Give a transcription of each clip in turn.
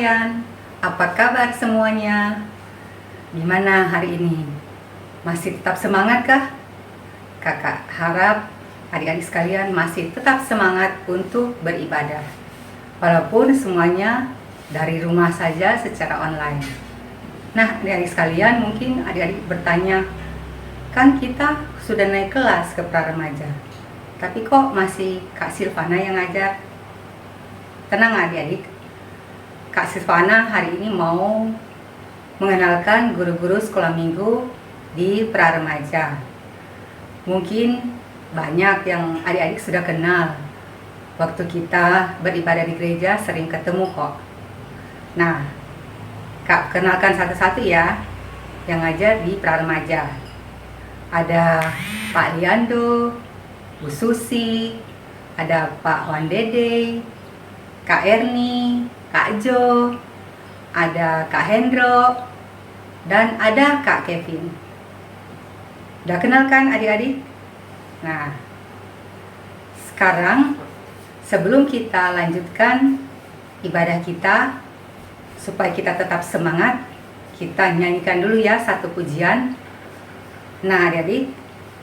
sekalian, apa kabar semuanya? Gimana hari ini? Masih tetap semangat kah? Kakak harap adik-adik sekalian masih tetap semangat untuk beribadah, walaupun semuanya dari rumah saja secara online. Nah, adik-adik sekalian, mungkin adik-adik bertanya, kan kita sudah naik kelas ke pra-remaja, tapi kok masih Kak Silvana yang ngajar? Tenang adik-adik, Kak Silvana hari ini mau mengenalkan guru-guru sekolah minggu di pra-remaja. Mungkin banyak yang adik-adik sudah kenal. Waktu kita beribadah di gereja sering ketemu kok. Nah, Kak kenalkan satu-satu ya yang ngajar di pra-remaja. Ada Pak Liando, Bu Susi, ada Pak Wan Dede, Kak Erni, Kak Jo, ada Kak Hendro, dan ada Kak Kevin. Udah kenal kan adik-adik? Nah, sekarang sebelum kita lanjutkan ibadah kita, supaya kita tetap semangat, kita nyanyikan dulu ya satu pujian. Nah adik-adik,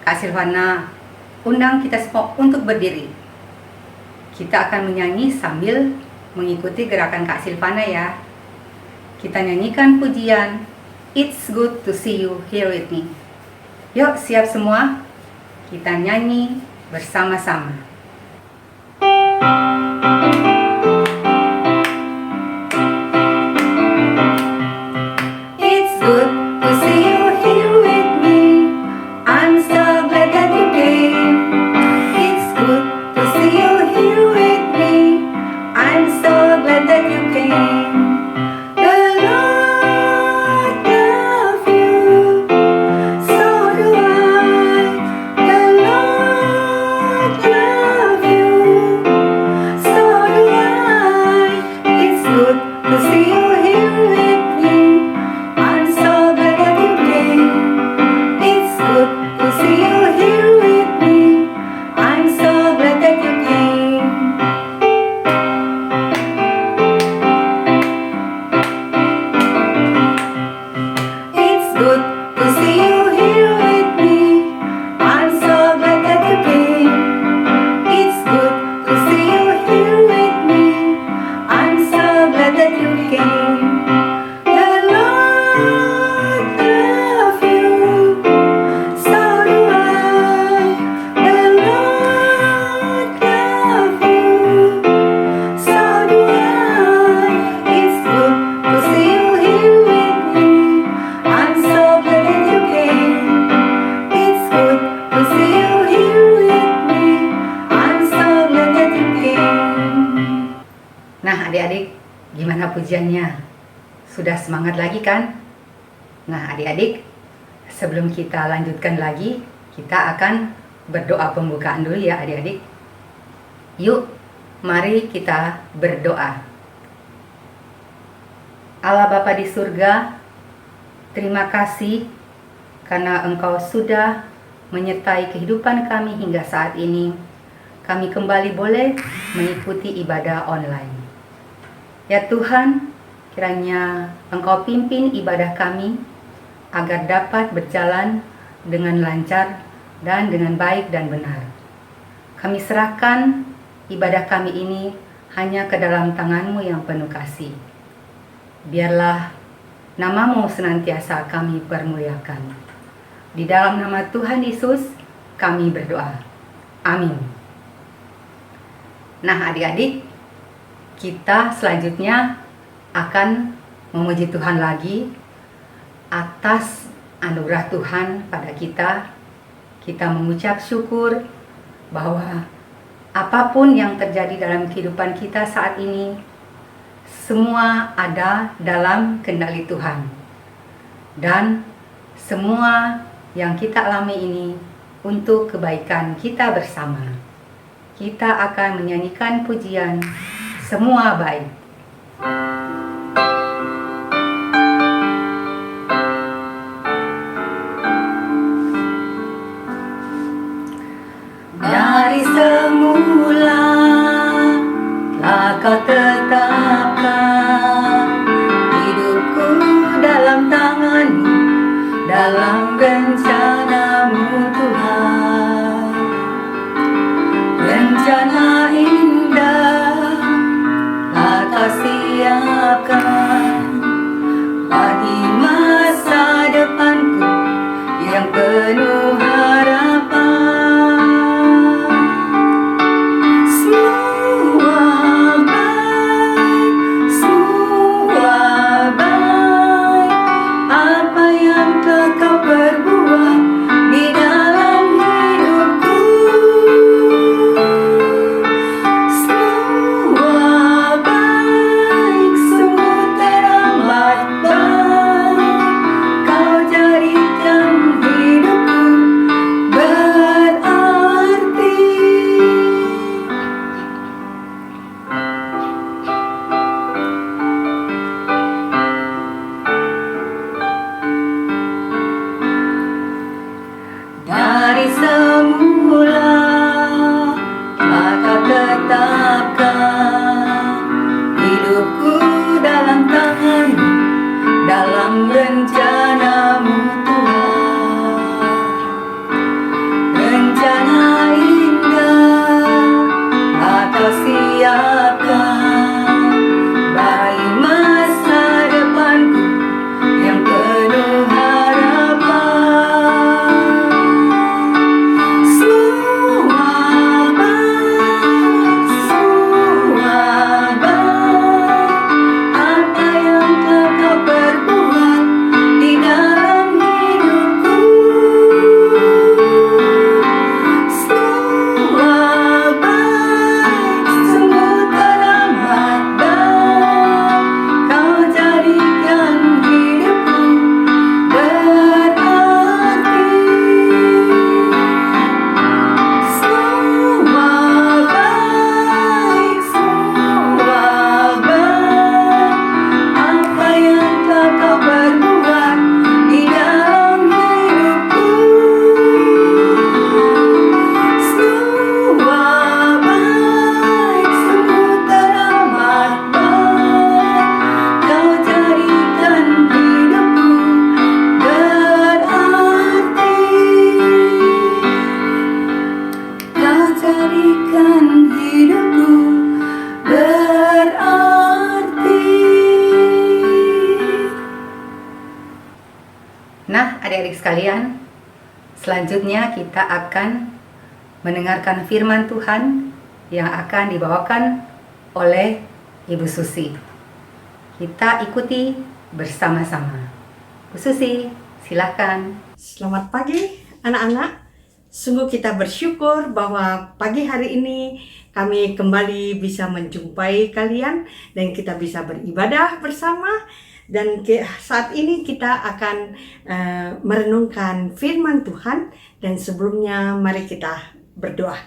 Kak Silvana undang kita semua untuk berdiri. Kita akan menyanyi sambil mengikuti gerakan Kak Silvana ya. Kita nyanyikan pujian It's Good to See You Here With Me. Yuk, siap semua? Kita nyanyi bersama-sama. It's good to see you here with me. I'm so glad that you came. It's good to see you here with me. I'm so glad that you came. The Lord love you, so do I. The Lord love you, so do I. It's good to see you here with me. I'm so glad that you came. It's good to see you here with me. I'm so glad that you came. It's good to see you here with me. I'm so glad that you came. It's good to see you here with me. I'm so glad that you came. The Lord love you, so do I. The Lord love you, so do I. It's good to see you here with me. I'm so glad that you came. It's good to see you here with me. I'm so glad that you came. Nah adik-adik, gimana pujiannya? Sudah semangat lagi kan? Nah adik-adik, sebelum kita lanjutkan lagi, kita akan berdoa pembukaan dulu ya adik-adik. Yuk, mari kita berdoa. Allah Bapa di surga, terima kasih karena Engkau sudah menyertai kehidupan kami hingga saat ini. Kami kembali boleh mengikuti ibadah online. Ya Tuhan, kiranya Engkau pimpin ibadah kami agar dapat berjalan dengan lancar dan dengan baik dan benar. Kami serahkan ibadah kami ini hanya ke dalam tangan-Mu yang penuh kasih. Biarlah nama-Mu senantiasa kami permuliakan. Di dalam nama Tuhan Yesus kami berdoa. Amin. Nah adik-adik, kita selanjutnya akan memuji Tuhan lagi atas anugerah Tuhan pada kita. Kita mengucap syukur bahwa apapun yang terjadi dalam kehidupan kita saat ini, semua ada dalam kendali Tuhan. Dan semua yang kita alami ini untuk kebaikan kita bersama. Kita akan menyanyikan pujian Semua Baik. Dari semula telah Kau tetapkan dalam rencana-Mu Tuhan. Rencana indah telah Kau siapkan bagi masa depanku yang penuh harapan. Semua baik, apa yang telah Kau perbuat di dalam hidupku. Semua baik, semua teramat baik, Kau jadikan hidupku berarti. Dari semula telah Kau tetapkan hidupku dalam tangan, dalam rencana-Mu Tuhan. Rencana indah telah Kau siapkan bagi masa depanku yang penuh harapan. Semua baik, apa yang telah Kau perbuat di dalam hidupku. Semua baik, semua teramat baik, Kau jadikan hidupku berarti. Semua baik, apa yang telah Kau perbuat di dalam hidupku. Semua baik, semua teramat baik, Kau jadikan hidupku berarti. Kau jadikan hidupku berarti. Nah, adik-adik sekalian, selanjutnya kita akan mendengarkan firman Tuhan yang akan dibawakan oleh Ibu Susi. Kita ikuti bersama-sama. Bu Susi, silakan. Selamat pagi anak-anak. Sungguh kita bersyukur bahwa pagi hari ini kami kembali bisa menjumpai kalian dan kita bisa beribadah bersama. Dan saat ini kita akan merenungkan firman Tuhan. Dan sebelumnya mari kita berdoa.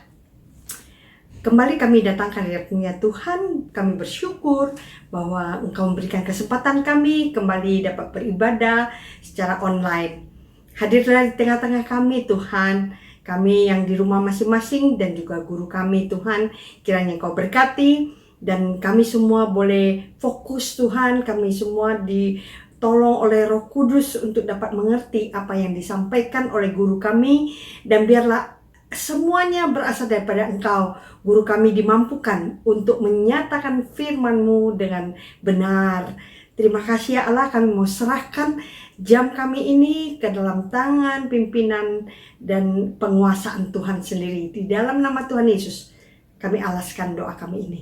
Kembali kami datang ke hadirat-Nya Tuhan, kami bersyukur bahwa Engkau memberikan kesempatan kami kembali dapat beribadah secara online. Hadirlah di tengah-tengah kami Tuhan, kami yang di rumah masing-masing dan juga guru kami Tuhan, kiranya Engkau berkati dan kami semua boleh fokus Tuhan, kami semua ditolong oleh Roh Kudus untuk dapat mengerti apa yang disampaikan oleh guru kami, dan biarlah semuanya berasal daripada Engkau. Guru kami dimampukan untuk menyatakan firman-Mu dengan benar. Terima kasih ya Allah, kami mau serahkan jam kami ini ke dalam tangan pimpinan dan penguasaan Tuhan sendiri. Di dalam nama Tuhan Yesus kami alaskan doa kami ini.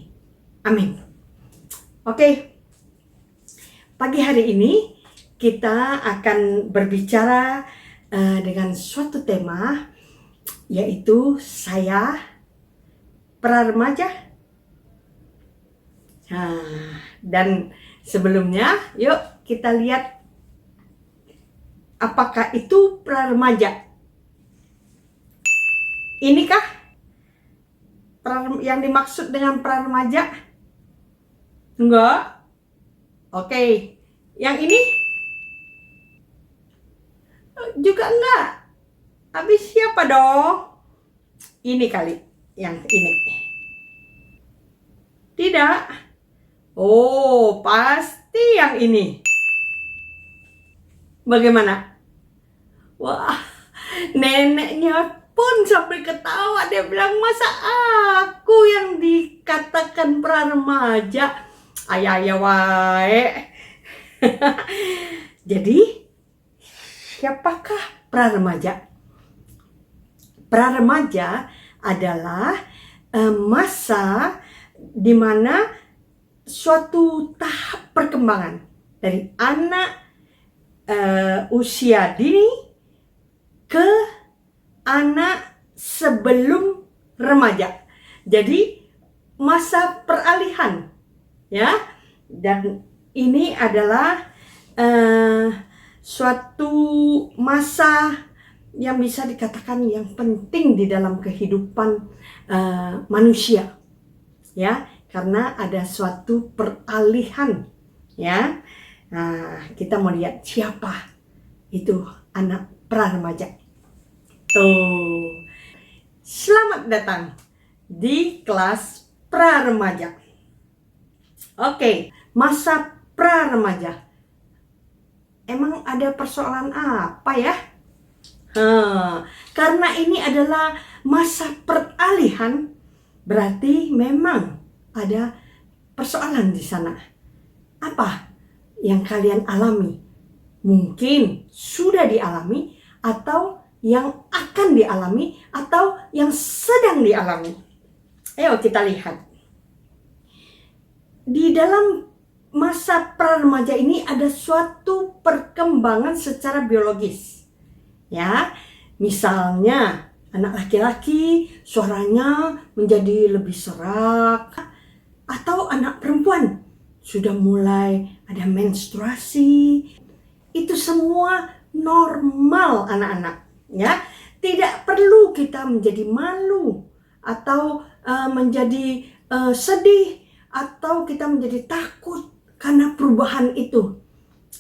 Amin. Oke, pagi hari ini kita akan berbicara dengan suatu tema, yaitu saya pra-remaja. Nah, dan sebelumnya yuk kita lihat apakah itu pra-remaja. Inikah yang dimaksud dengan pra-remaja? Enggak. Oke. Yang ini? Juga enggak. Habis siapa dong? Ini kali. Yang ini. Tidak. Oh, pasti yang ini. Bagaimana? Wah, neneknya pun sampai ketawa. Dia bilang, masa aku yang dikatakan pra-remaja? Ayah wae. Jadi, siapakah pra-remaja? Pra-remaja adalah masa di mana suatu tahap perkembangan dari anak usia dini ke anak sebelum remaja. Jadi masa peralihan, ya. Dan ini adalah suatu masa yang bisa dikatakan yang penting di dalam kehidupan manusia, ya, karena ada suatu peralihan, ya. Nah, kita mau lihat siapa itu anak pra-remaja. Tuh, selamat datang di kelas pra-remaja. Oke, masa pra-remaja. Emang ada persoalan apa ya? Karena ini adalah masa peralihan, berarti memang ada persoalan di sana. Apa yang kalian alami? Mungkin sudah dialami, atau yang akan dialami, atau yang sedang dialami. Ayo kita lihat. Di dalam masa pra-remaja ini ada suatu perkembangan secara biologis. Ya, misalnya anak laki-laki suaranya menjadi lebih serak, atau anak perempuan sudah mulai ada menstruasi. Itu semua normal anak-anak, ya. Tidak perlu kita menjadi malu atau menjadi sedih atau kita menjadi takut karena perubahan itu,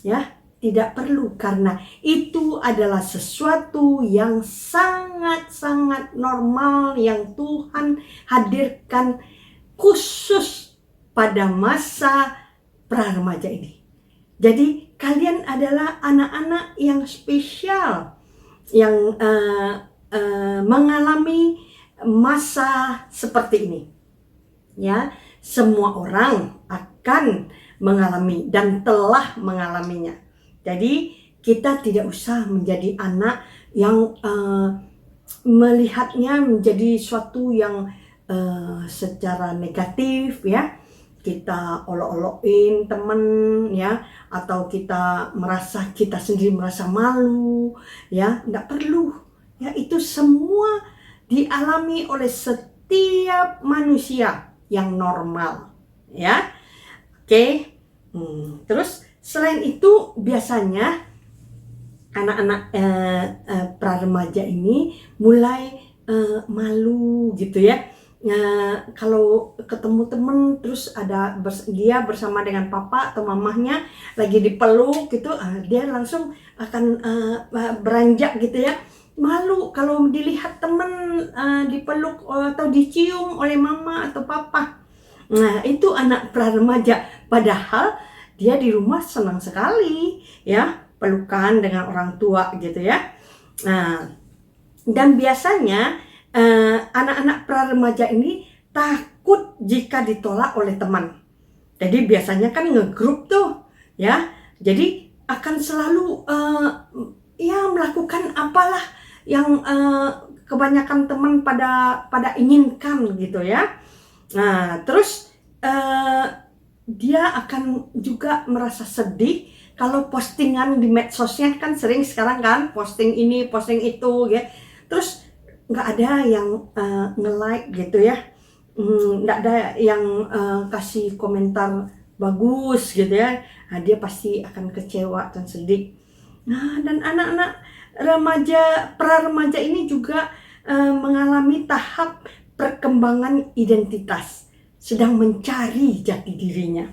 ya. Tidak perlu, karena itu adalah sesuatu yang sangat-sangat normal yang Tuhan hadirkan khusus pada masa pra-remaja ini. Jadi kalian adalah anak-anak yang spesial yang mengalami masa seperti ini. Ya, semua orang akan mengalami dan telah mengalaminya. Jadi kita tidak usah menjadi anak yang melihatnya menjadi suatu yang secara negatif, ya. Kita olok-olokin teman, ya, atau kita sendiri merasa malu, ya. Nggak perlu, ya. Itu semua dialami oleh setiap manusia yang normal, ya. Oke. Terus selain itu, biasanya anak-anak pra-remaja ini mulai malu gitu, ya. Kalau ketemu temen terus dia bersama dengan papa atau mamahnya lagi dipeluk gitu, dia langsung akan beranjak gitu, ya. Malu kalau dilihat temen dipeluk atau dicium oleh mama atau papa. Nah, itu anak pra-remaja. Padahal dia di rumah senang sekali, ya, pelukan dengan orang tua gitu, ya. Nah, dan biasanya anak-anak pra-remaja ini takut jika ditolak oleh teman. Jadi biasanya kan ngegrup tuh, ya. Jadi akan selalu ya melakukan apalah yang kebanyakan teman pada inginkan gitu, ya. Nah, terus dia akan juga merasa sedih kalau postingan di medsosnya kan sering sekarang kan posting ini, posting itu, ya. Terus nggak ada yang nge-like gitu, ya. Nggak ada yang kasih komentar bagus gitu, ya. Nah, dia pasti akan kecewa dan sedih. Nah, dan anak-anak pra-remaja ini juga mengalami tahap perkembangan identitas, sedang mencari jati dirinya,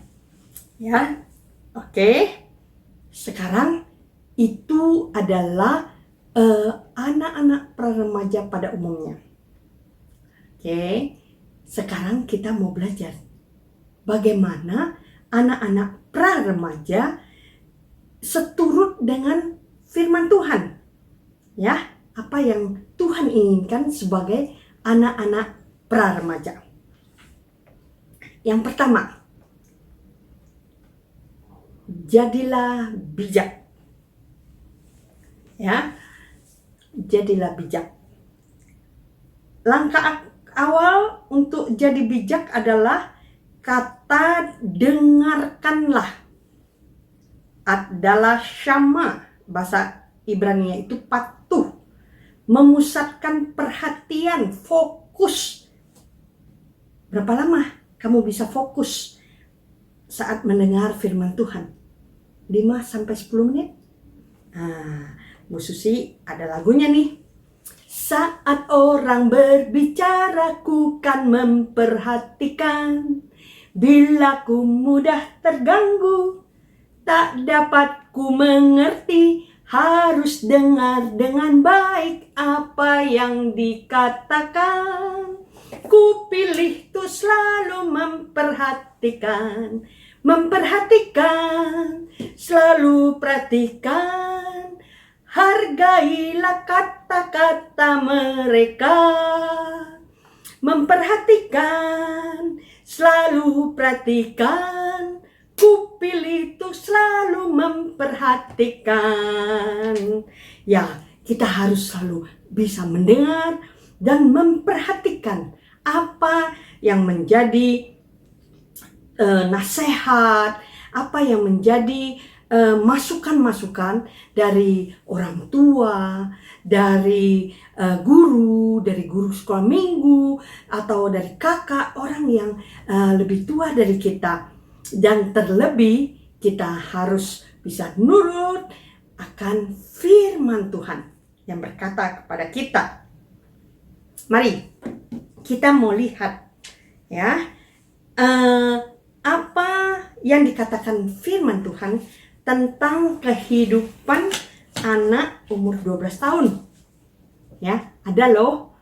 ya. Oke. Sekarang itu adalah anak-anak pra-remaja pada umumnya. Oke. Sekarang kita mau belajar bagaimana anak-anak pra-remaja seturut dengan firman Tuhan. Ya, apa yang Tuhan inginkan sebagai anak-anak pra-remaja. Yang pertama, jadilah bijak. Ya, jadilah bijak. Langkah awal untuk jadi bijak adalah kata dengarkanlah. Adalah syama, bahasa Ibrani itu patuh, memusatkan perhatian, fokus. Berapa lama kamu bisa fokus saat mendengar firman Tuhan? 5-10 menit? Bu Susi ada lagunya nih. Saat orang berbicara, ku kan memperhatikan. Bila ku mudah terganggu, tak dapat ku mengerti, harus dengar dengan baik apa yang dikatakan. Ku pilih tuh selalu memperhatikan, selalu perhatikan. Hargailah kata-kata mereka. Memperhatikan, selalu perhatikan. Ku pilih tuh selalu memperhatikan. Ya, kita harus selalu bisa mendengar dan memperhatikan apa yang menjadi nasihat, apa yang menjadi masukan-masukan dari orang tua, dari guru sekolah minggu, atau dari kakak, orang yang lebih tua dari kita. Dan terlebih kita harus bisa nurut akan firman Tuhan yang berkata kepada kita. Mari kita mau lihat ya apa yang dikatakan firman Tuhan tentang kehidupan anak umur 12 tahun. Ya, ada loh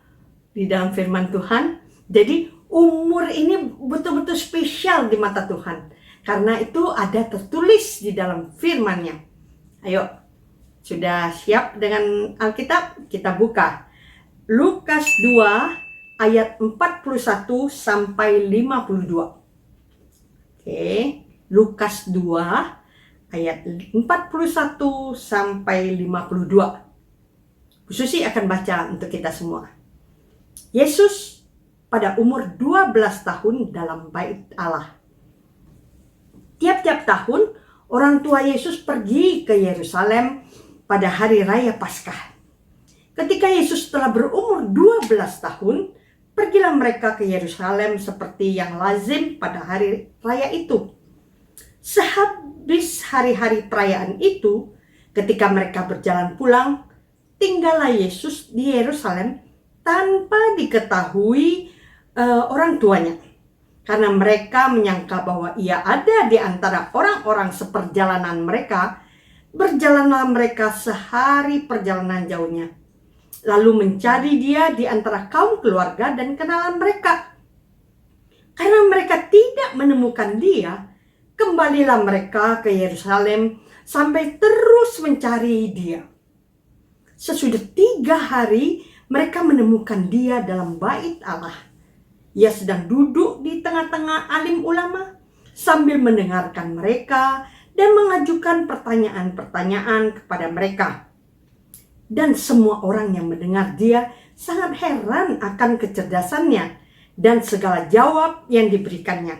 di dalam firman Tuhan. Jadi umur ini betul-betul spesial di mata Tuhan. Karena itu ada tertulis di dalam firman-Nya. Ayo, sudah siap dengan Alkitab? Kita buka. Lukas 2 ayat 41 sampai 52. Oke, Lukas 2 ayat 41 sampai 52. Bu Susi akan baca untuk kita semua. Yesus pada umur 12 tahun dalam bait Allah. Tiap-tiap tahun orang tua Yesus pergi ke Yerusalem pada hari raya Paskah. Ketika Yesus telah berumur 12 tahun, pergilah mereka ke Yerusalem seperti yang lazim pada hari raya itu. Sehabis hari-hari perayaan itu, ketika mereka berjalan pulang, tinggallah Yesus di Yerusalem tanpa diketahui orang tuanya. Karena mereka menyangka bahwa ia ada di antara orang-orang seperjalanan mereka. Berjalanlah mereka sehari perjalanan jauhnya, lalu mencari dia di antara kaum keluarga dan kenalan mereka. Karena mereka tidak menemukan dia, kembalilah mereka ke Yerusalem sampai terus mencari dia. Sesudah 3 hari, mereka menemukan dia dalam bait Allah. Ia sedang duduk di tengah-tengah alim ulama sambil mendengarkan mereka dan mengajukan pertanyaan-pertanyaan kepada mereka. Dan semua orang yang mendengar dia sangat heran akan kecerdasannya dan segala jawab yang diberikannya.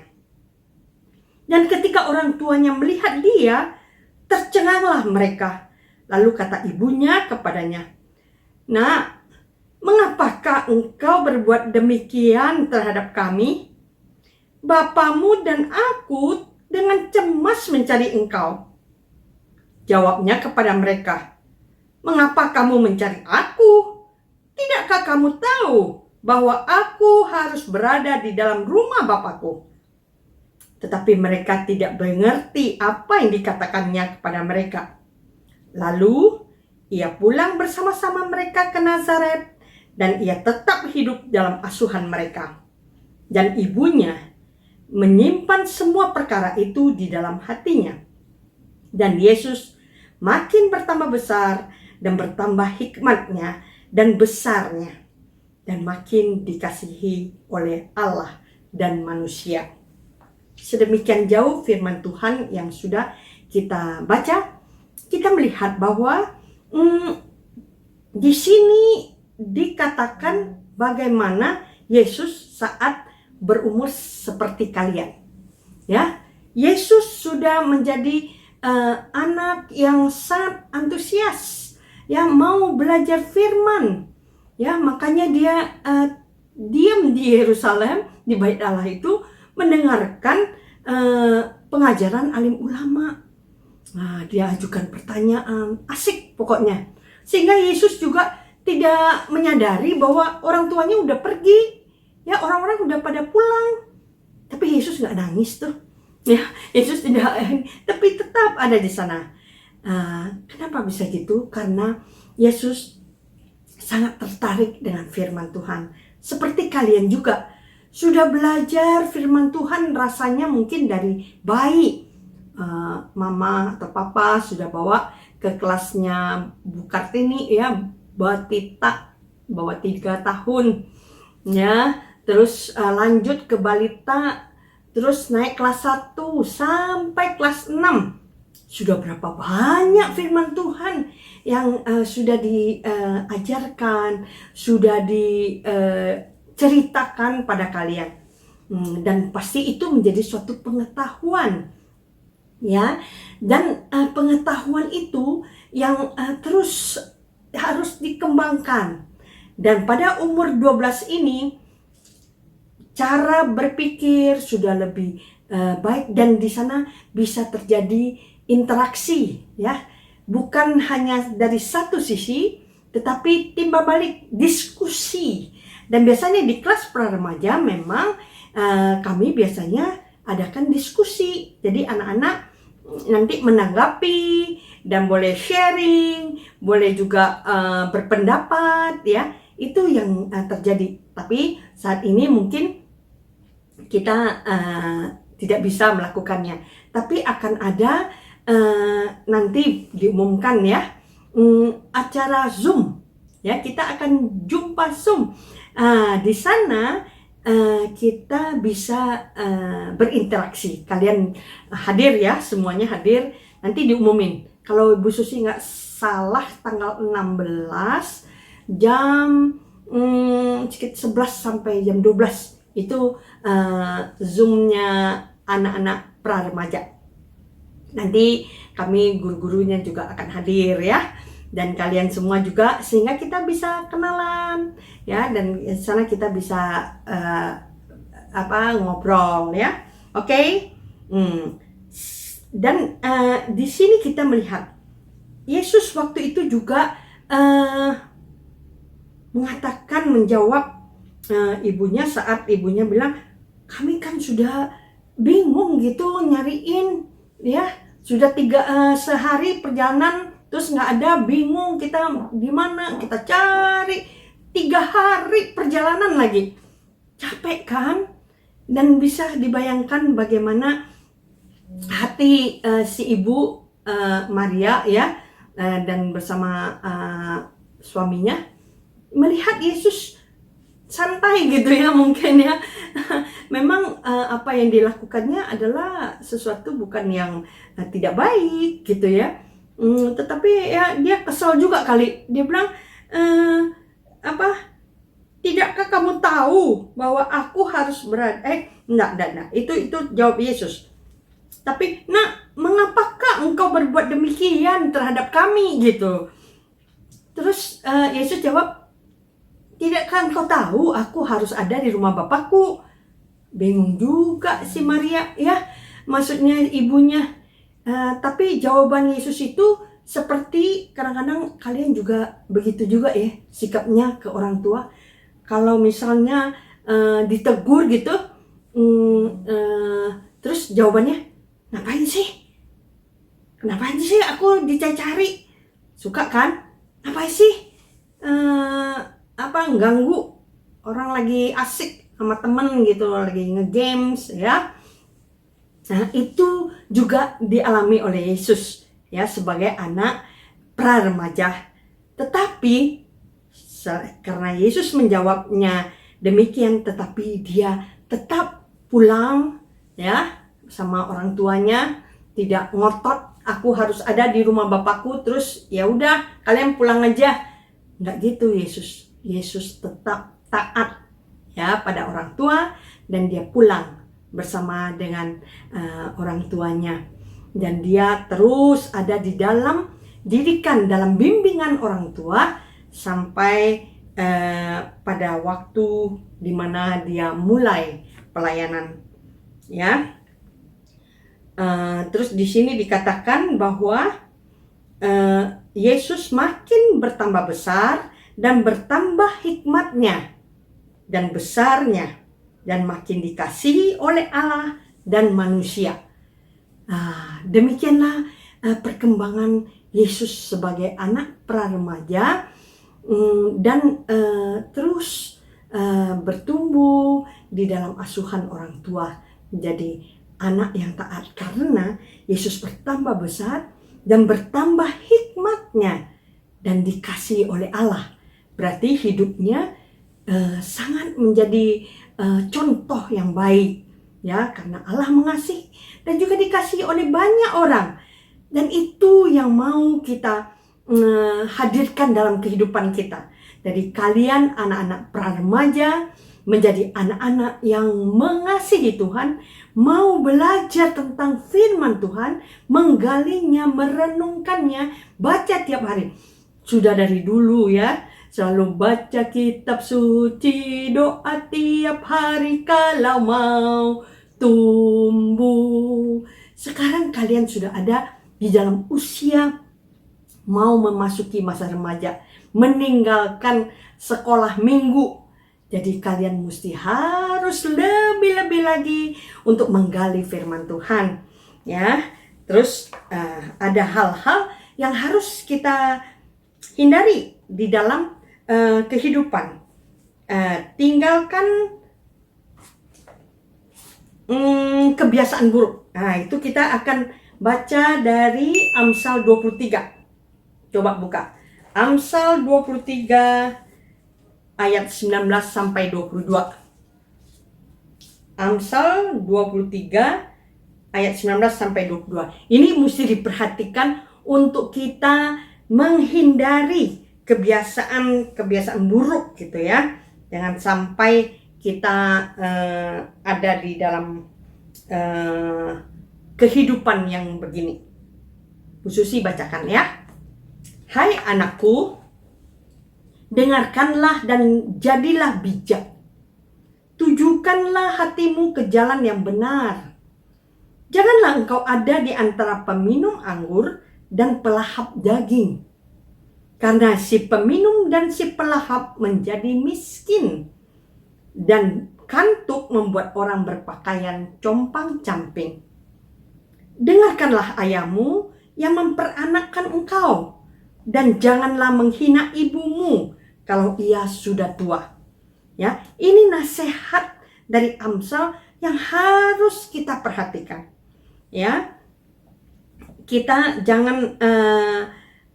Dan ketika orang tuanya melihat dia, tercenganglah mereka. Lalu kata ibunya kepadanya, "Nak, mengapakah engkau berbuat demikian terhadap kami? Bapamu dan aku dengan cemas mencari engkau." Jawabnya kepada mereka, "Mengapa kamu mencari aku? Tidakkah kamu tahu bahwa aku harus berada di dalam rumah Bapakku?" Tetapi mereka tidak mengerti apa yang dikatakannya kepada mereka. Lalu ia pulang bersama-sama mereka ke Nazaret, dan ia tetap hidup dalam asuhan mereka. Dan ibunya menyimpan semua perkara itu di dalam hatinya. Dan Yesus makin bertambah besar dan bertambah hikmatnya dan besarnya, dan makin dikasihi oleh Allah dan manusia. Sedemikian jauh firman Tuhan yang sudah kita baca. Kita melihat bahwa di sini dikatakan bagaimana Yesus saat berumur seperti kalian. Ya, Yesus sudah menjadi anak yang sangat antusias, ya, mau belajar firman. Ya, makanya dia diam di Yerusalem, di Bait Allah itu, mendengarkan pengajaran alim ulama. Nah, dia ajukan pertanyaan, asik pokoknya. Sehingga Yesus juga tidak menyadari bahwa orang tuanya udah pergi. Ya, orang-orang udah pada pulang. Tapi Yesus nggak nangis tuh. Ya, Yesus tidak, tapi tetap ada di sana. Kenapa bisa gitu? Karena Yesus sangat tertarik dengan firman Tuhan. Seperti kalian juga sudah belajar firman Tuhan rasanya mungkin dari bayi. Mama atau papa sudah bawa ke kelasnya Bu Kartini, ya, Batita, bawa 3 tahun. Ya, terus lanjut ke balita, terus naik kelas 1 sampai kelas 6. Sudah berapa banyak firman Tuhan yang sudah diajarkan, sudah diceritakan pada kalian. Dan pasti itu menjadi suatu pengetahuan. Ya, dan pengetahuan itu yang terus harus dikembangkan. Dan pada umur 12 ini cara berpikir sudah lebih baik, dan di sana bisa terjadi interaksi, ya, bukan hanya dari satu sisi, tetapi timbal balik diskusi. Dan biasanya di kelas pra remaja memang kami biasanya adakan diskusi. Jadi anak-anak nanti menanggapi dan boleh sharing, boleh juga berpendapat, ya, itu yang terjadi. Tapi saat ini mungkin kita tidak bisa melakukannya, tapi akan ada nanti diumumkan, ya, acara Zoom, ya, kita akan jumpa Zoom. Di sana kita bisa berinteraksi. Kalian hadir, ya, semuanya hadir. Nanti diumumin. Kalau Ibu Susi nggak salah tanggal 16 jam 11 sampai jam 12 itu Zoom-nya anak-anak pra remaja. Nanti kami guru-gurunya juga akan hadir, ya, dan kalian semua juga, sehingga kita bisa kenalan, ya, dan di sana kita bisa ngobrol, ya. Oke. Dan di sini kita melihat Yesus waktu itu juga menjawab ibunya saat ibunya bilang, kami kan sudah bingung gitu nyariin, ya, sudah sehari perjalanan terus nggak ada, bingung kita di mana, kita cari 3 hari perjalanan lagi, capek kan? Dan bisa dibayangkan bagaimana hati si ibu Maria, ya, dan bersama suaminya melihat Yesus santai gitu, ya, mungkin, ya. Memang apa yang dilakukannya adalah sesuatu bukan yang tidak baik gitu, ya. Tetapi ya dia kesal juga kali. Dia bilang, tidakkah kamu tahu bahwa aku harus berada? Enggak. Itu jawab Yesus. Tapi, nak, mengapakah engkau berbuat demikian terhadap kami gitu? Terus Yesus jawab, tidakkah engkau tahu aku harus ada di rumah Bapakku? Bingung juga si Maria, ya, maksudnya ibunya. Tapi jawaban Yesus itu seperti kadang-kadang kalian juga begitu juga, ya, sikapnya ke orang tua. Kalau misalnya ditegur gitu, terus jawabannya, ngapain sih aku dicari-cari? Suka kan? Ngapain sih ganggu orang lagi asik sama temen gitu, lagi nge-games, ya. Nah, itu juga dialami oleh Yesus, ya, sebagai anak pra remaja. Tetapi karena Yesus menjawabnya demikian, tetapi dia tetap pulang ya sama orang tuanya, tidak ngotot aku harus ada di rumah bapakku terus ya udah kalian pulang aja. Enggak gitu Yesus. Yesus tetap taat ya pada orang tua dan dia pulang bersama dengan orang tuanya, dan dia terus ada di dalam didikan, dalam bimbingan orang tua sampai pada waktu dimana dia mulai pelayanan ya. Terus di sini dikatakan bahwa Yesus makin bertambah besar dan bertambah hikmatnya dan besarnya, dan makin dikasihi oleh Allah dan manusia. Demikianlah perkembangan Yesus sebagai anak pra-remaja, dan terus bertumbuh di dalam asuhan orang tua menjadi anak yang taat, karena Yesus bertambah besar dan bertambah hikmatnya dan dikasihi oleh Allah. Berarti hidupnya sangat menjadi contoh yang baik ya, karena Allah mengasihi dan juga dikasihi oleh banyak orang, dan itu yang mau kita hadirkan dalam kehidupan kita. Jadi kalian anak-anak pra-remaja menjadi anak-anak yang mengasihi Tuhan, mau belajar tentang firman Tuhan, menggalinya, merenungkannya, baca tiap hari. Sudah dari dulu ya, selalu baca kitab suci, doa tiap hari kalau mau tumbuh. Sekarang kalian sudah ada di dalam usia mau memasuki masa remaja, meninggalkan sekolah minggu. Jadi kalian mesti harus lebih-lebih lagi untuk menggali firman Tuhan ya. Terus ada hal-hal yang harus kita hindari di dalam kehidupan. Tinggalkan kebiasaan buruk. Itu kita akan baca dari Amsal 23. Coba buka Amsal 23 ayat 19 sampai 22. Amsal 23 ayat 19 sampai 22. Ini mesti diperhatikan untuk kita menghindari kebiasaan buruk gitu ya. Jangan sampai kita ada di dalam kehidupan yang begini. Bu Susi bacakan ya. Hai anakku, dengarkanlah dan jadilah bijak. Tujukanlah hatimu ke jalan yang benar. Janganlah engkau ada di antara peminum anggur dan pelahap daging. Karena si peminum dan si pelahap menjadi miskin, dan kantuk membuat orang berpakaian compang-camping. Dengarkanlah ayahmu yang memperanakkan engkau, dan janganlah menghina ibumu kalau ia sudah tua. Ya, ini nasihat dari Amsal yang harus kita perhatikan. Ya, kita jangan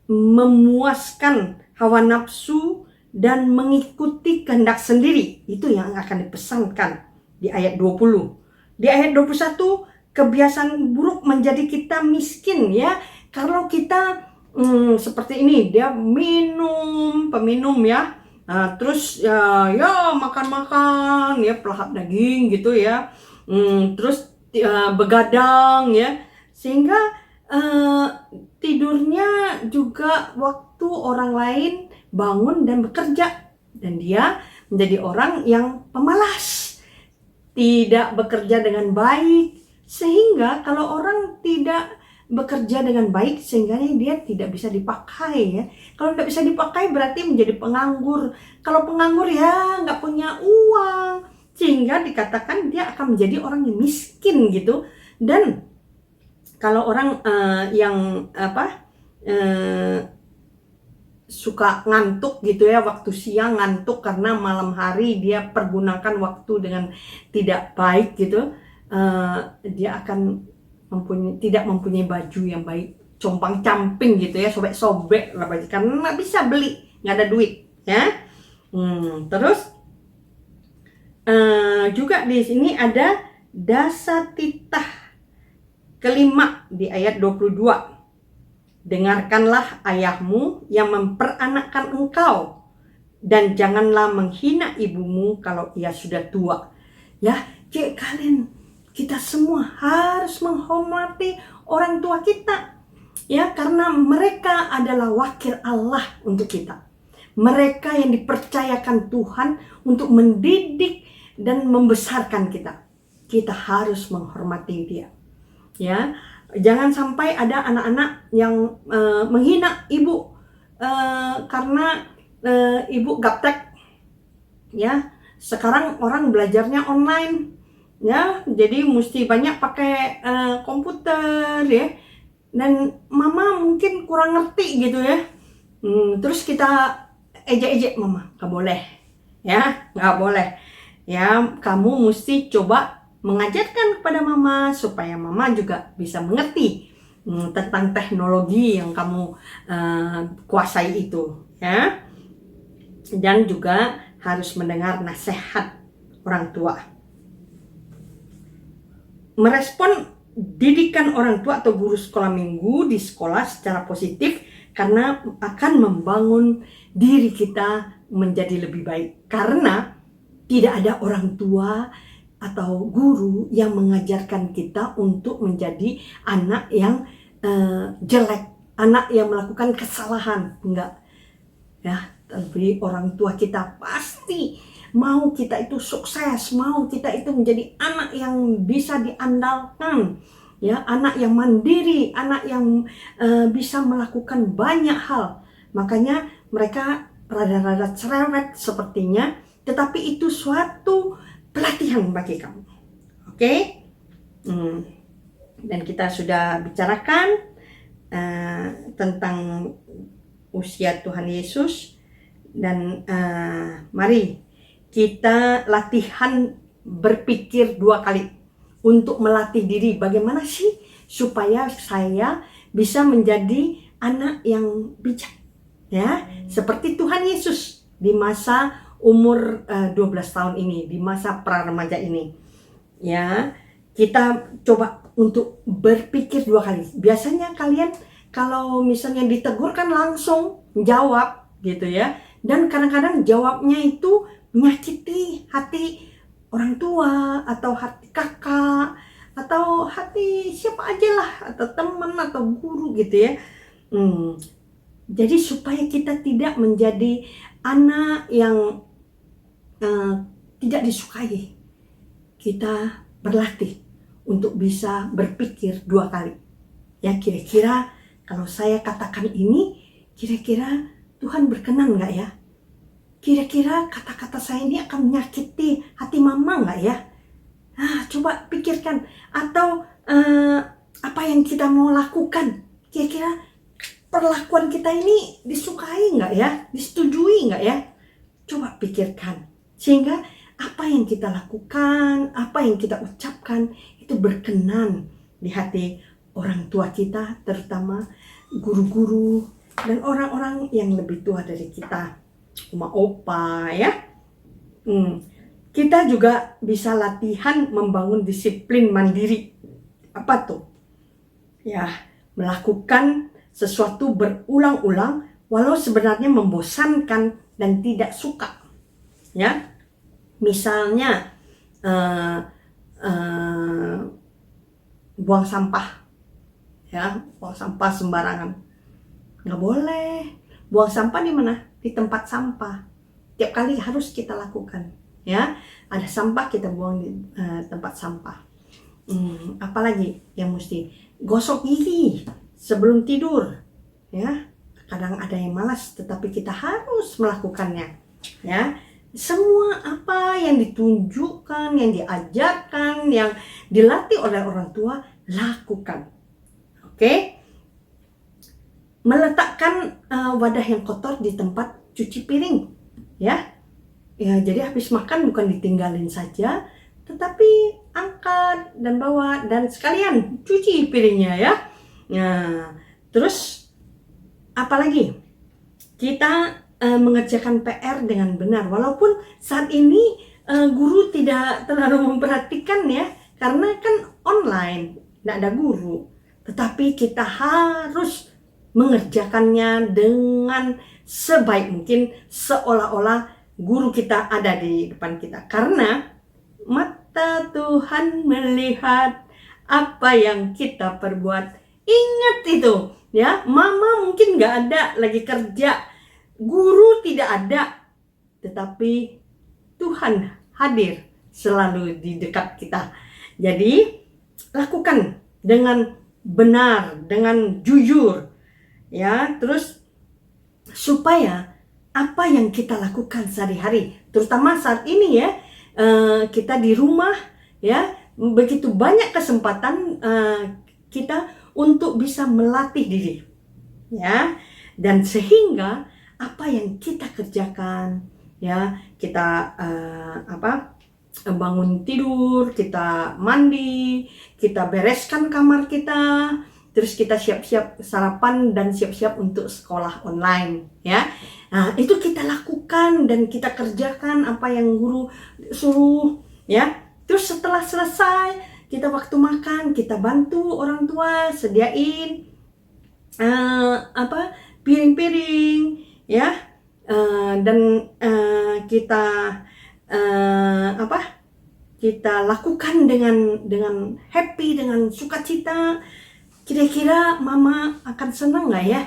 memuaskan hawa nafsu dan mengikuti kehendak sendiri. Itu yang akan dipesankan di ayat 20. Di ayat 21, kebiasaan buruk menjadi kita miskin ya. Kalau kita seperti ini, dia peminum ya, terus ya makan ya, pelahap daging gitu ya, terus begadang ya, sehingga tidurnya juga waktu orang lain bangun dan bekerja, dan dia menjadi orang yang pemalas, tidak bekerja dengan baik. Sehingga kalau orang tidak bekerja dengan baik, sehingga dia tidak bisa dipakai ya. Kalau tidak bisa dipakai berarti menjadi penganggur. Kalau penganggur ya nggak punya uang, sehingga dikatakan dia akan menjadi orang yang miskin gitu. Dan kalau orang yang suka ngantuk gitu ya, waktu siang ngantuk karena malam hari dia pergunakan waktu dengan tidak baik gitu, dia akan tidak mempunyai baju yang baik compang-camping gitu ya, sobek-sobek lah baju karena nggak bisa beli, nggak ada duit ya. Terus juga di sini ada dasatitah kelima di ayat 22. Dengarkanlah ayahmu yang memperanakkan engkau, dan janganlah menghina ibumu kalau ia sudah tua. Ya, kita semua harus menghormati orang tua kita. Ya, karena mereka adalah wakil Allah untuk kita. Mereka yang dipercayakan Tuhan untuk mendidik dan membesarkan kita. Kita harus menghormati dia. Ya, jangan sampai ada anak-anak yang menghina ibu karena ibu gaptek. Ya, sekarang orang belajarnya online. Ya, jadi mesti banyak pakai komputer ya. Dan mama mungkin kurang ngerti gitu ya. Terus kita ejek-ejek mama, nggak boleh. Ya, nggak boleh. Ya, kamu mesti coba mengajarkan kepada mama supaya mama juga bisa mengerti tentang teknologi yang kamu kuasai itu, ya. Dan juga harus mendengar nasihat orang tua. Merespon didikan orang tua atau guru sekolah minggu di sekolah secara positif karena akan membangun diri kita menjadi lebih baik. Karena tidak ada orang tua atau guru yang mengajarkan kita untuk menjadi anak yang jelek, anak yang melakukan kesalahan, enggak. Ya, tapi orang tua kita pasti mau kita itu sukses, mau kita itu menjadi anak yang bisa diandalkan, ya, anak yang mandiri, anak yang bisa melakukan banyak hal. Makanya mereka rada-rada cerewet sepertinya, tetapi itu suatu pelatihan bagi kamu. Oke? Dan kita sudah bicarakan tentang usia Tuhan Yesus. Dan mari kita latihan berpikir 2 kali untuk melatih diri. Bagaimana sih supaya saya bisa menjadi anak yang bijak, ya, seperti Tuhan Yesus di masa umur 12 tahun ini, di masa pra-remaja ini. Ya, kita coba untuk berpikir 2 kali. Biasanya kalian kalau misalnya ditegur kan langsung jawab gitu ya. Dan kadang-kadang jawabnya itu menyakiti hati orang tua atau hati kakak atau hati siapa aja lah, atau teman atau guru gitu ya. Jadi supaya kita tidak menjadi anak yang tidak disukai, kita berlatih untuk bisa berpikir 2 kali. Ya, kira-kira kalau saya katakan ini, kira-kira Tuhan berkenan nggak ya? Kira-kira kata-kata saya ini akan menyakiti hati mama nggak ya? Coba pikirkan. Atau apa yang kita mau lakukan, kira-kira perlakuan kita ini disukai nggak ya? Disetujui nggak ya? Coba pikirkan. Sehingga apa yang kita lakukan, apa yang kita ucapkan itu berkenan di hati orang tua kita, terutama guru-guru dan orang-orang yang lebih tua dari kita, oma opa ya. Kita juga bisa latihan membangun disiplin mandiri. Apa tuh? Ya, melakukan sesuatu berulang-ulang walau sebenarnya membosankan dan tidak suka. Ya, misalnya buang sampah, ya, buang sampah sembarangan, nggak boleh. Buang sampah di mana? Di tempat sampah. Tiap kali harus kita lakukan, ya. Ada sampah kita buang di tempat sampah. Apalagi yang mesti gosok gigi sebelum tidur, ya. Kadang ada yang malas, tetapi kita harus melakukannya, ya. Semua apa yang ditunjukkan, yang diajarkan, yang dilatih oleh orang tua, lakukan. Oke? Meletakkan wadah yang kotor di tempat cuci piring, ya. Ya, jadi habis makan bukan ditinggalin saja, tetapi angkat dan bawa dan sekalian cuci piringnya, ya. Nah, Terus apalagi kita mengerjakan PR dengan benar, walaupun saat ini guru tidak terlalu memperhatikan ya, karena kan online, tidak ada guru. Tetapi kita harus mengerjakannya dengan sebaik mungkin, seolah-olah guru kita ada di depan kita. Karena mata Tuhan melihat apa yang kita perbuat. Ingat itu ya, mama mungkin nggak ada lagi kerja, guru tidak ada, tetapi Tuhan hadir selalu di dekat kita. Jadi lakukan dengan benar, dengan jujur ya. Terus supaya apa yang kita lakukan sehari-hari, terutama saat ini ya, kita di rumah ya, begitu banyak kesempatan kita untuk bisa melatih diri ya, dan sehingga apa yang kita kerjakan ya, kita bangun tidur, kita mandi, kita bereskan kamar kita, terus kita siap-siap sarapan dan siap-siap untuk sekolah online ya. Nah, itu kita lakukan dan kita kerjakan apa yang guru suruh ya. Terus setelah selesai, kita waktu makan, kita bantu orang tua sediain piring-piring ya, dan kita kita lakukan dengan happy, dengan sukacita. Kira-kira mama akan senang nggak ya?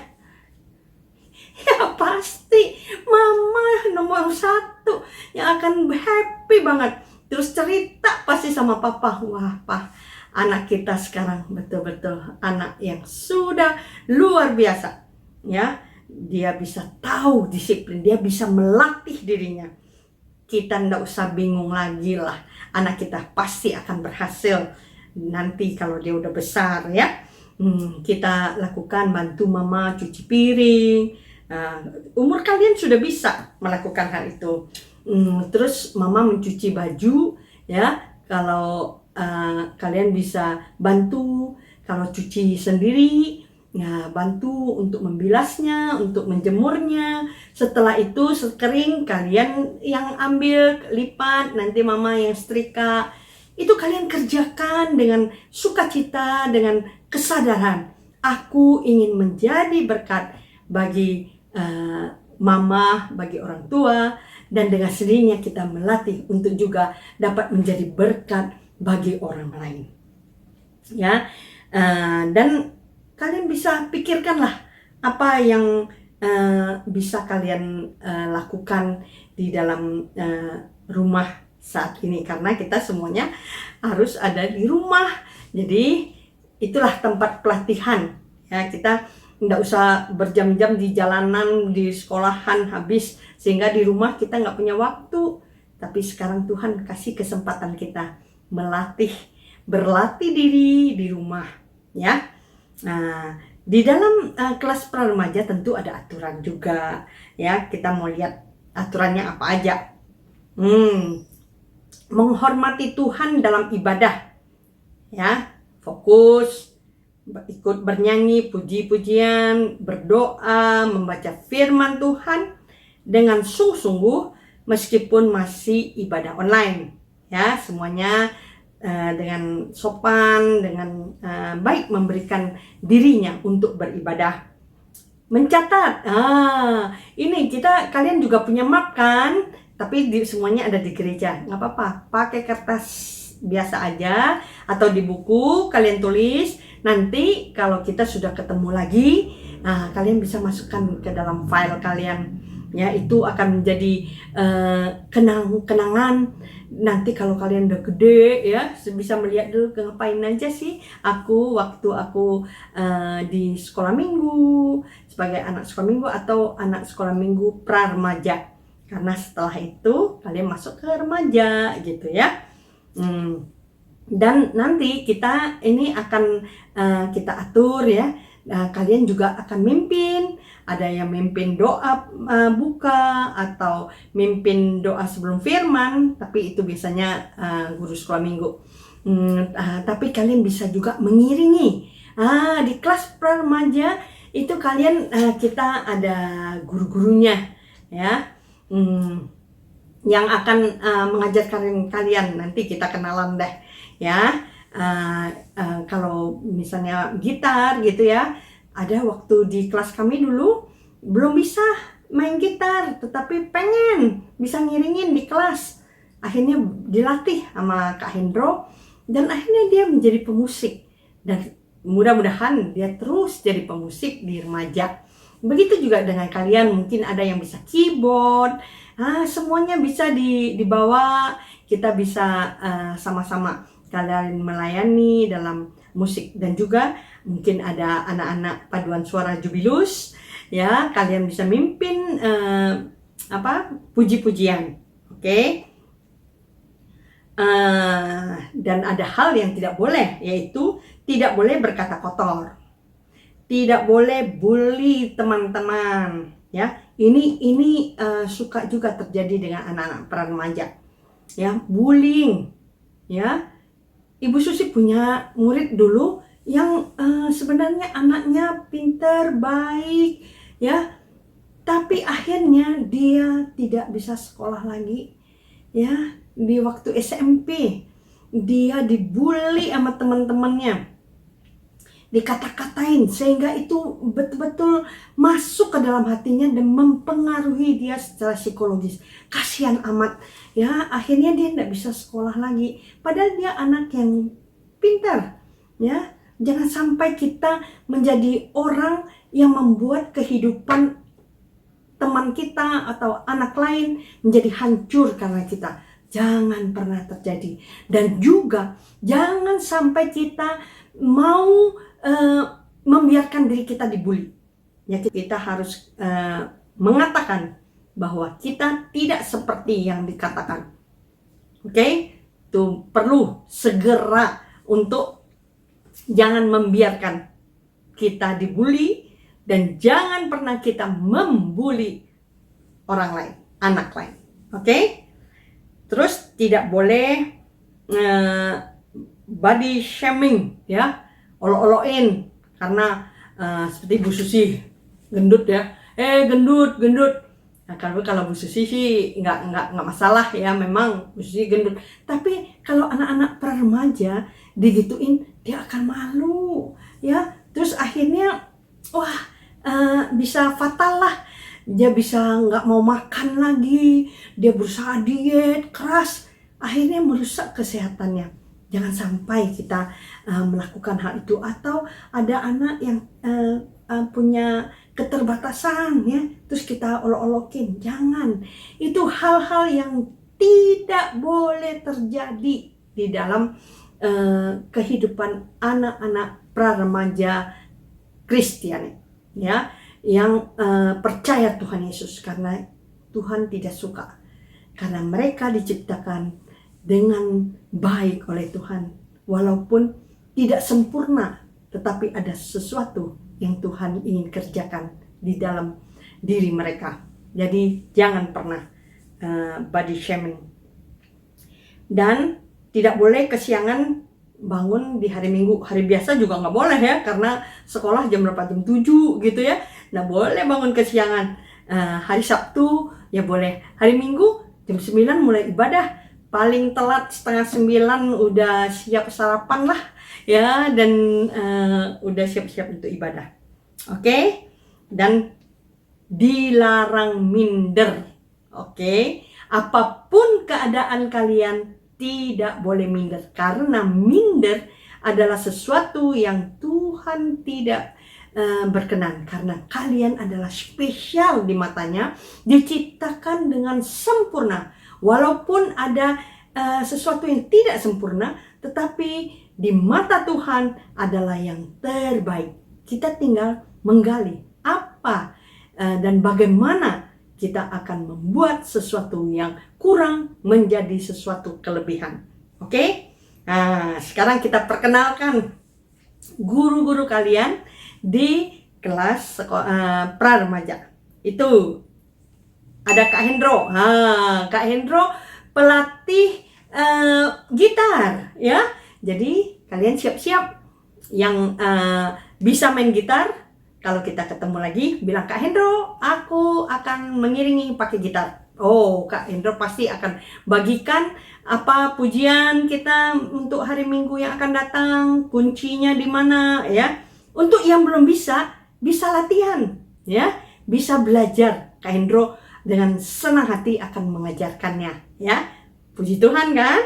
Ya pasti mama nomor 1 yang akan happy banget. Terus cerita pasti sama papa, wah pak, anak kita sekarang betul-betul anak yang sudah luar biasa ya. Dia bisa tahu disiplin, dia bisa melatih dirinya. Kita ndak usah bingung lagi lah, anak kita pasti akan berhasil nanti kalau dia udah besar ya. Kita lakukan, bantu mama cuci piring. Umur kalian sudah bisa melakukan hal itu. Terus mama mencuci baju ya, kalau kalian bisa bantu. Kalau cuci sendiri ya, bantu untuk membilasnya, untuk menjemurnya. Setelah itu sekering, kalian yang ambil, lipat, nanti mama yang setrika. Itu kalian kerjakan dengan sukacita, dengan kesadaran. Aku ingin menjadi berkat bagi mama, bagi orang tua, dan dengan sendirinya kita melatih untuk juga dapat menjadi berkat bagi orang lain. Ya, dan kalian bisa pikirkanlah apa yang bisa kalian lakukan di dalam rumah saat ini, karena kita semuanya harus ada di rumah. Jadi itulah tempat pelatihan ya. Kita nggak usah berjam-jam di jalanan, di sekolahan habis, sehingga di rumah kita nggak punya waktu. Tapi sekarang Tuhan kasih kesempatan kita berlatih diri di rumah ya. Nah, di dalam kelas pra-remaja tentu ada aturan juga ya. Kita mau lihat aturannya apa aja. Menghormati Tuhan dalam ibadah ya, fokus, ikut bernyanyi puji-pujian, berdoa, membaca firman Tuhan dengan sungguh-sungguh meskipun masih ibadah online ya. Semuanya dengan sopan, dengan baik memberikan dirinya untuk beribadah. Mencatat, ini kalian juga punya map kan, tapi semuanya ada di gereja, nggak apa-apa, pakai kertas biasa aja atau di buku kalian tulis. Nanti kalau kita sudah ketemu lagi, kalian bisa masukkan ke dalam file kalian ya. Itu akan menjadi kenangan. Nanti kalau kalian udah gede ya, bisa melihat dulu ngapain aja sih waktu aku di sekolah minggu, sebagai anak sekolah minggu atau anak sekolah minggu pra-remaja. Karena setelah itu kalian masuk ke remaja gitu ya. Dan nanti kita ini akan kita atur ya. Kalian juga akan mimpin. Ada yang mimpin doa buka atau mimpin doa sebelum firman. Tapi itu biasanya guru sekolah minggu. Tapi kalian bisa juga mengiringi. Di kelas pra-remaja itu kalian kita ada guru-gurunya ya, yang akan mengajarkan kalian. Nanti kita kenalan deh ya. Kalau misalnya gitar gitu ya, ada waktu di kelas kami dulu belum bisa main gitar, tetapi pengen bisa ngiringin di kelas. Akhirnya dilatih sama Kak Hendro, dan akhirnya dia menjadi pemusik. Dan mudah-mudahan dia terus jadi pemusik di remaja. Begitu juga dengan kalian, mungkin ada yang bisa keyboard, semuanya bisa dibawa. Kita bisa sama-sama kalian melayani dalam musik, dan juga mungkin ada anak-anak paduan suara Jubilus ya, kalian bisa mimpin puji-pujian, oke? Dan ada hal yang tidak boleh, yaitu tidak boleh berkata kotor, tidak boleh bully teman-teman ya. Ini suka juga terjadi dengan anak-anak pra remaja ya, bullying ya. Ibu Susi punya murid dulu yang sebenarnya anaknya pintar, baik ya, tapi akhirnya dia tidak bisa sekolah lagi ya. Di waktu SMP dia dibully sama teman-temannya, dikata-katain, sehingga itu betul-betul masuk ke dalam hatinya dan mempengaruhi dia secara psikologis. Kasihan amat ya, akhirnya dia tidak bisa sekolah lagi, padahal dia anak yang pintar ya. Jangan sampai kita menjadi orang yang membuat kehidupan teman kita atau anak lain menjadi hancur karena kita. Jangan pernah terjadi. Dan juga jangan sampai kita mau membiarkan diri kita dibully. Ya, kita harus mengatakan bahwa kita tidak seperti yang dikatakan. Oke? Itu perlu segera untuk jangan membiarkan kita dibully, dan jangan pernah kita membuli orang lain, anak lain. Oke? Terus tidak boleh body shaming ya, olok-olokin, karena seperti Bu Susi gendut ya, gendut. Nah, kalau Bu Susi sih nggak masalah ya, memang Bu Susi gendut. Tapi kalau anak-anak pra remaja digituin, dia akan malu ya. Terus akhirnya bisa fatal lah. Dia bisa nggak mau makan lagi, dia berusaha diet keras, akhirnya merusak kesehatannya. Jangan sampai kita melakukan hal itu. Atau ada anak yang punya keterbatasan ya, terus kita olok-olokin. Jangan. Itu hal-hal yang tidak boleh terjadi di dalam kehidupan anak-anak pra remaja Kristiani ya, yang percaya Tuhan Yesus, karena Tuhan tidak suka, karena mereka diciptakan dengan baik oleh Tuhan, walaupun tidak sempurna, tetapi ada sesuatu yang Tuhan ingin kerjakan di dalam diri mereka. Jadi jangan pernah body shaming. Dan tidak boleh kesiangan bangun di hari Minggu. Hari biasa juga nggak boleh ya, karena sekolah jam berapa, jam 7 gitu ya. Nah, boleh bangun kesiangan. Hari Sabtu ya boleh. Hari Minggu jam 9 mulai ibadah. Paling telat setengah 9 udah siap sarapan lah ya, dan udah siap-siap untuk ibadah. Oke? Dan dilarang minder. Oke? Apapun keadaan kalian, tidak boleh minder, karena minder adalah sesuatu yang Tuhan tidak berkenan, karena kalian adalah spesial di matanya, diciptakan dengan sempurna. Walaupun ada sesuatu yang tidak sempurna, tetapi di mata Tuhan adalah yang terbaik. Kita tinggal menggali apa dan bagaimana kita akan membuat sesuatu yang kurang menjadi sesuatu kelebihan. Oke? Nah, sekarang kita perkenalkan guru-guru kalian di kelas pra remaja. Itu ada Kak Hendro. Kak Hendro pelatih gitar ya. Jadi kalian siap-siap yang bisa main gitar, Kalau kita ketemu lagi, bilang, Kak Hendro, aku akan mengiringi pakai gitar. Oh, Kak Hendro pasti akan bagikan apa pujian kita untuk hari Minggu yang akan datang, kuncinya di mana ya. Untuk yang belum bisa latihan ya, bisa belajar. Kak Hendro dengan senang hati akan mengajarkannya ya. Puji Tuhan kan?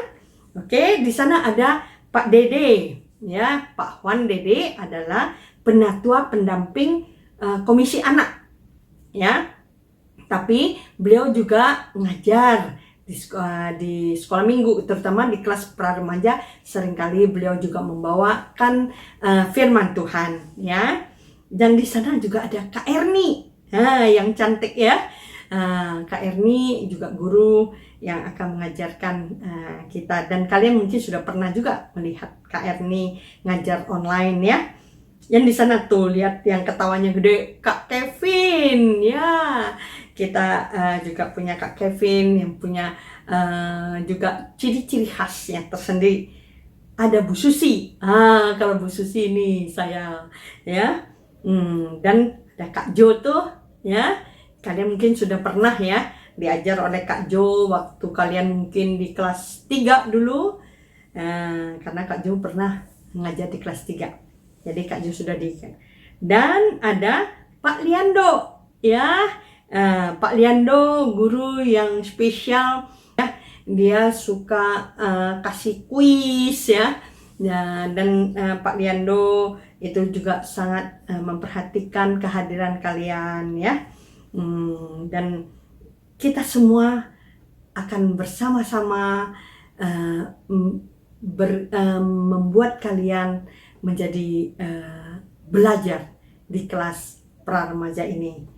Oke, di sana ada Pak Dede ya. Pak Juan Dede adalah penatua pendamping komisi anak ya. Tapi beliau juga ngajar di sekolah minggu, terutama di kelas pra-remaja. Seringkali beliau juga membawakan firman Tuhan ya. Dan di sana juga ada Kak Erni, yang cantik ya. Kak Erni juga guru yang akan mengajarkan kita. Dan kalian mungkin sudah pernah juga melihat Kak Erni ngajar online ya. Yang di sana tuh lihat yang ketawanya gede, Kak Kevin ya. Kita juga punya Kak Kevin yang punya juga ciri-ciri khasnya tersendiri. Ada Bu Susi. Kalau Bu Susi ini saya ya. Dan ada Kak Jo tuh ya. Kalian mungkin sudah pernah ya diajar oleh Kak Jo waktu kalian mungkin di kelas 3 dulu. Karena Kak Jo pernah mengajar di kelas 3. Jadi Kak Jo sudah dan ada Pak Liando ya. Pak Liando guru yang spesial ya. Dia suka kasih kuis ya. Dan Pak Liando itu juga sangat memperhatikan kehadiran kalian ya. Dan kita semua akan bersama-sama membuat kalian menjadi belajar di kelas pra-remaja ini.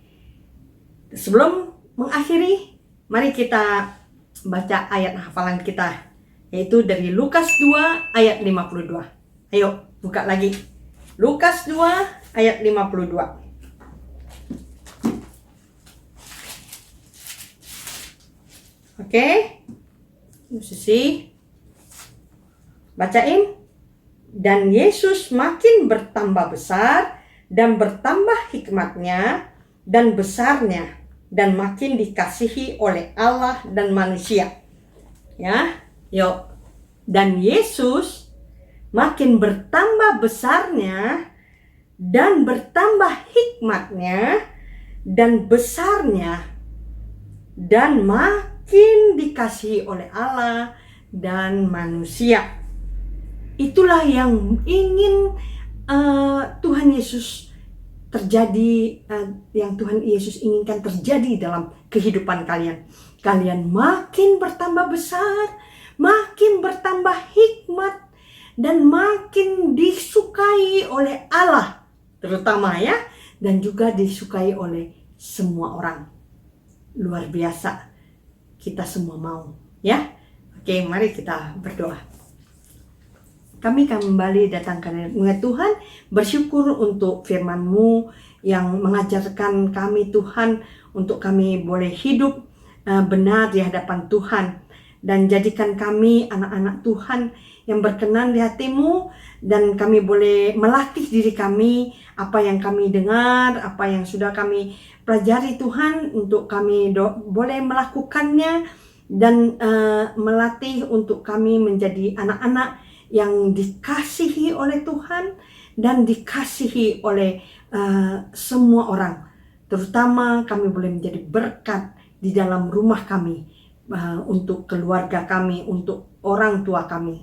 Sebelum mengakhiri, mari kita baca ayat hafalan kita, yaitu dari Lukas 2 ayat 52. Ayo buka lagi. Lukas 2 ayat 52. Oke, Susi bacain. Dan Yesus makin bertambah besar dan bertambah hikmatnya dan besarnya dan makin dikasihi oleh Allah dan manusia. Ya, yuk. Dan Yesus makin bertambah besarnya dan bertambah hikmatnya dan besarnya dan makin dikasihi oleh Allah dan manusia. Itulah yang ingin Tuhan Yesus terjadi, yang Tuhan Yesus inginkan terjadi dalam kehidupan kalian. Kalian makin bertambah besar, makin bertambah hikmat, dan makin disukai oleh Allah, terutama ya, dan juga disukai oleh semua orang. Luar biasa, kita semua mau ya. Oke, mari kita berdoa. Kami akan kembali datang ke Tuhan, bersyukur untuk firman-Mu yang mengajarkan kami Tuhan, untuk kami boleh hidup benar di hadapan Tuhan. Dan jadikan kami anak-anak Tuhan yang berkenan di hati-Mu, dan kami boleh melatih diri kami, apa yang kami dengar, apa yang sudah kami pelajari Tuhan, untuk kami boleh melakukannya, dan melatih untuk kami menjadi anak-anak yang dikasihi oleh Tuhan dan dikasihi oleh semua orang. Terutama kami boleh menjadi berkat di dalam rumah kami, untuk keluarga kami, untuk orang tua kami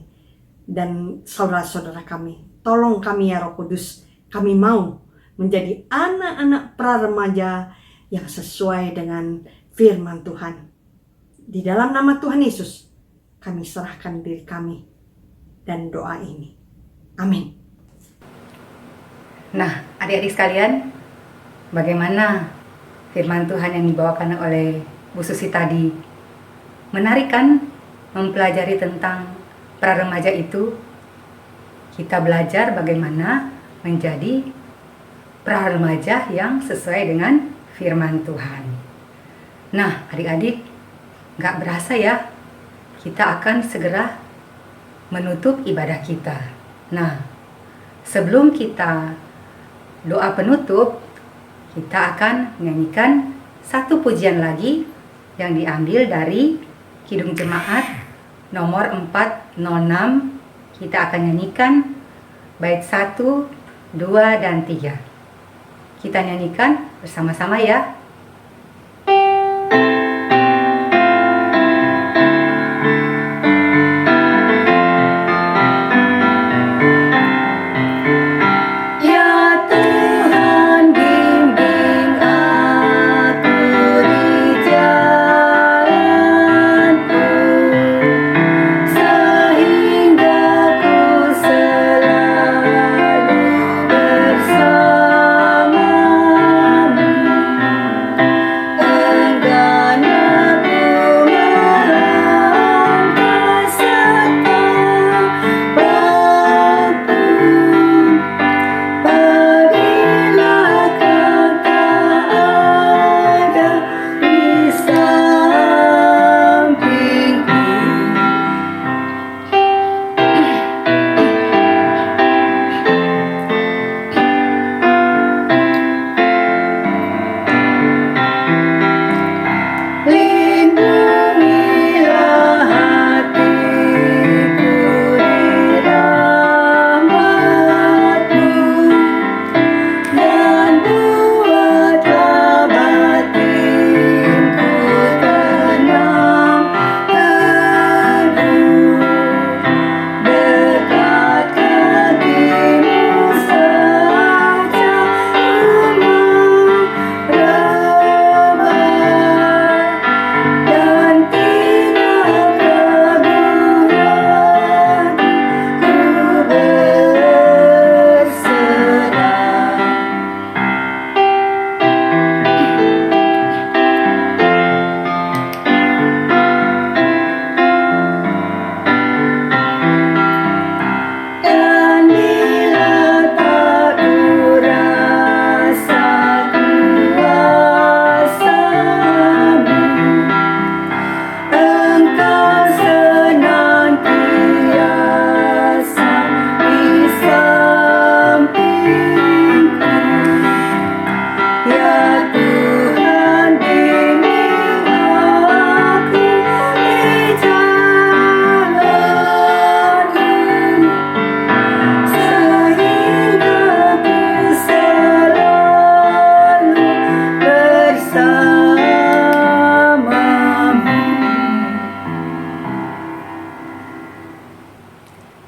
dan saudara-saudara kami. Tolong kami ya Roh Kudus, kami mau menjadi anak-anak pra-remaja yang sesuai dengan firman Tuhan. Di dalam nama Tuhan Yesus kami serahkan diri kami dan doa ini. Amin. Nah, adik-adik sekalian, bagaimana firman Tuhan yang dibawakan oleh Bu Susi tadi? Menarik kan mempelajari tentang pra-remaja itu? Kita belajar bagaimana menjadi pra-remaja yang sesuai dengan firman Tuhan. Nah, adik-adik, gak berasa ya, kita akan segera menutup ibadah kita. Nah, sebelum kita doa penutup, kita akan menyanyikan satu pujian lagi yang diambil dari Kidung Jemaat nomor 406. Kita akan nyanyikan bait 1, 2, dan 3. Kita nyanyikan bersama-sama ya.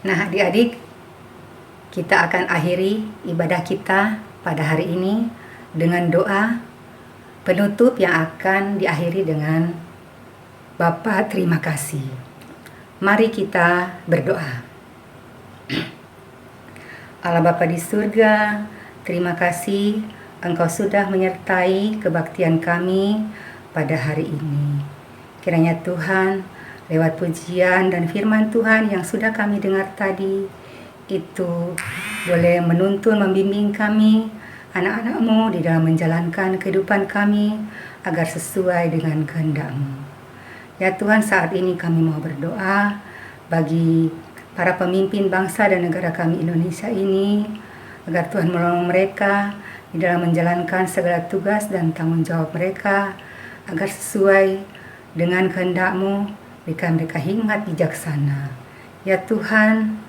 Nah, adik-adik, kita akan akhiri ibadah kita pada hari ini dengan doa penutup yang akan diakhiri dengan Bapa terima kasih. Mari kita berdoa. Allah Bapa di surga, terima kasih Engkau sudah menyertai kebaktian kami pada hari ini. Kiranya Tuhan, lewat pujian dan firman Tuhan yang sudah kami dengar tadi, itu boleh menuntun, membimbing kami, anak-anak-Mu di dalam menjalankan kehidupan kami agar sesuai dengan kehendak-Mu. Ya Tuhan, saat ini kami mau berdoa bagi para pemimpin bangsa dan negara kami Indonesia ini, agar Tuhan menolong mereka di dalam menjalankan segala tugas dan tanggung jawab mereka, agar sesuai dengan kehendak-Mu. Berikan mereka hikmat bijaksana. Ya Tuhan,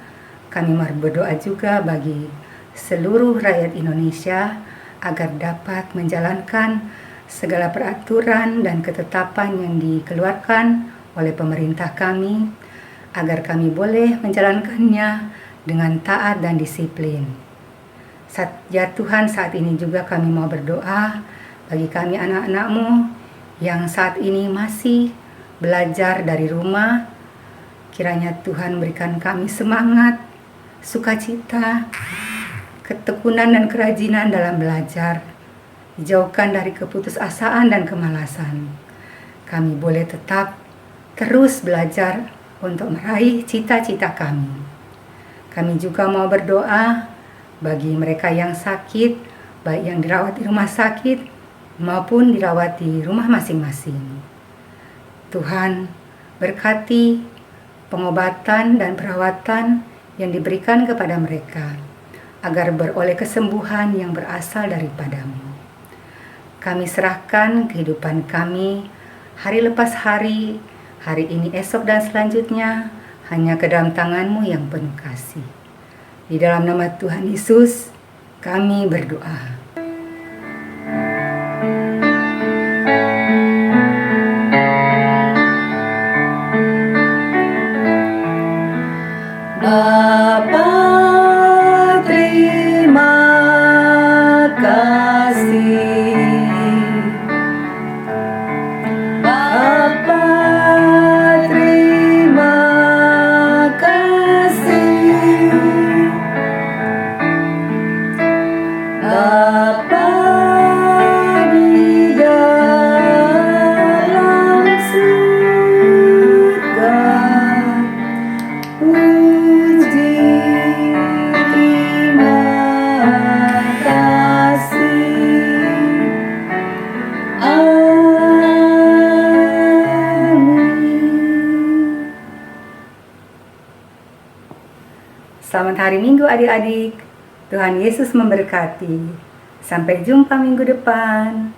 kami mau berdoa juga bagi seluruh rakyat Indonesia agar dapat menjalankan segala peraturan dan ketetapan yang dikeluarkan oleh pemerintah kami, agar kami boleh menjalankannya dengan taat dan disiplin. Ya Tuhan, saat ini juga kami mau berdoa bagi kami anak-anak-Mu yang saat ini masih belajar dari rumah. Kiranya Tuhan berikan kami semangat, sukacita, ketekunan dan kerajinan dalam belajar. Dijauhkan dari keputusasaan dan kemalasan. Kami boleh tetap terus belajar untuk meraih cita-cita kami. Kami juga mau berdoa bagi mereka yang sakit, baik yang dirawat di rumah sakit maupun dirawat di rumah masing-masing. Tuhan, berkati pengobatan dan perawatan yang diberikan kepada mereka, agar beroleh kesembuhan yang berasal daripadamu. Kami serahkan kehidupan kami hari lepas hari, hari ini, esok, dan selanjutnya hanya ke dalam tangan-Mu yang penuh kasih. Di dalam nama Tuhan Yesus, kami berdoa. Bapa, terima kasih. Bapa, terima kasih. Bapa di dalam surga, puji terima kasih. Amin. Selamat hari Minggu adik-adik. Tuhan Yesus memberkati. Sampai jumpa minggu depan.